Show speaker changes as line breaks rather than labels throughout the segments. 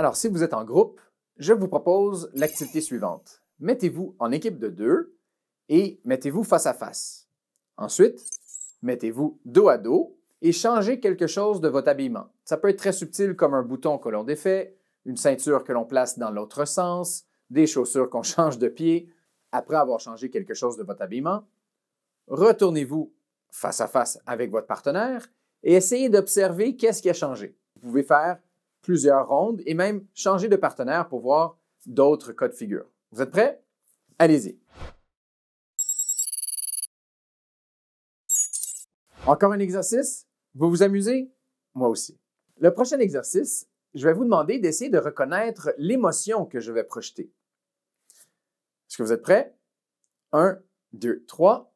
Alors, si vous êtes en groupe, je vous propose l'activité suivante. Mettez-vous en équipe de 2 et mettez-vous face à face. Ensuite, mettez-vous dos à dos et changez quelque chose de votre habillement. Ça peut être très subtil comme un bouton que l'on défait, une ceinture que l'on place dans l'autre sens, des chaussures qu'on change de pied. Après avoir changé quelque chose de votre habillement, retournez-vous face à face avec votre partenaire et essayez d'observer qu'est-ce qui a changé. Vous pouvez faire plusieurs rondes et même changer de partenaire pour voir d'autres cas de figure. Vous êtes prêts? Allez-y. Encore un exercice? Vous vous amusez? Moi aussi. Le prochain exercice, je vais vous demander d'essayer de reconnaître l'émotion que je vais projeter. Est-ce que vous êtes prêts? 1, 2, 3.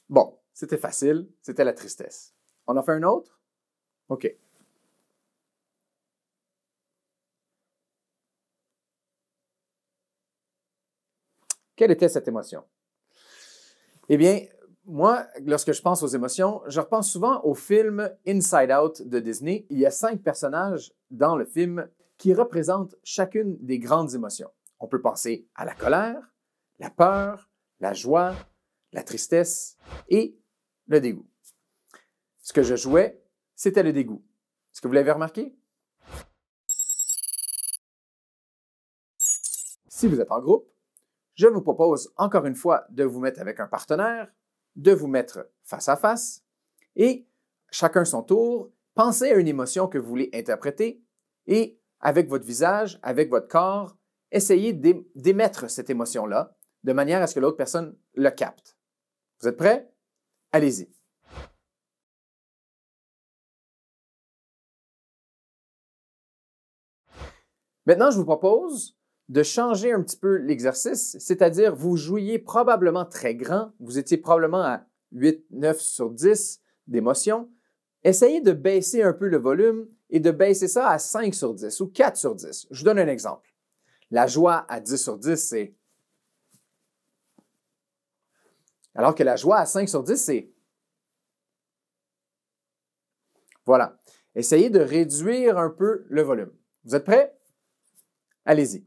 Bon, c'était facile, c'était la tristesse. On en fait un autre? OK. Quelle était cette émotion? Eh bien, moi, lorsque je pense aux émotions, je repense souvent au film Inside Out de Disney. Il y a 5 personnages dans le film qui représentent chacune des grandes émotions. On peut penser à la colère, la peur, la joie, la tristesse et le dégoût. Ce que je jouais, c'était le dégoût. Est-ce que vous l'avez remarqué? Si vous êtes en groupe, je vous propose encore une fois de vous mettre avec un partenaire, de vous mettre face à face et, chacun son tour, pensez à une émotion que vous voulez interpréter et, avec votre visage, avec votre corps, essayez d'émettre cette émotion-là de manière à ce que l'autre personne le capte. Vous êtes prêts? Allez-y. Maintenant, je vous propose de changer un petit peu l'exercice, c'est-à-dire vous jouiez probablement très grand, vous étiez probablement à 8, 9 sur 10 d'émotion. Essayez de baisser un peu le volume et de baisser ça à 5 sur 10 ou 4 sur 10. Je vous donne un exemple. La joie à 10 sur 10, c'est... Alors que la joie à 5 sur 10, c'est... Voilà. Essayez de réduire un peu le volume. Vous êtes prêts? Allez-y.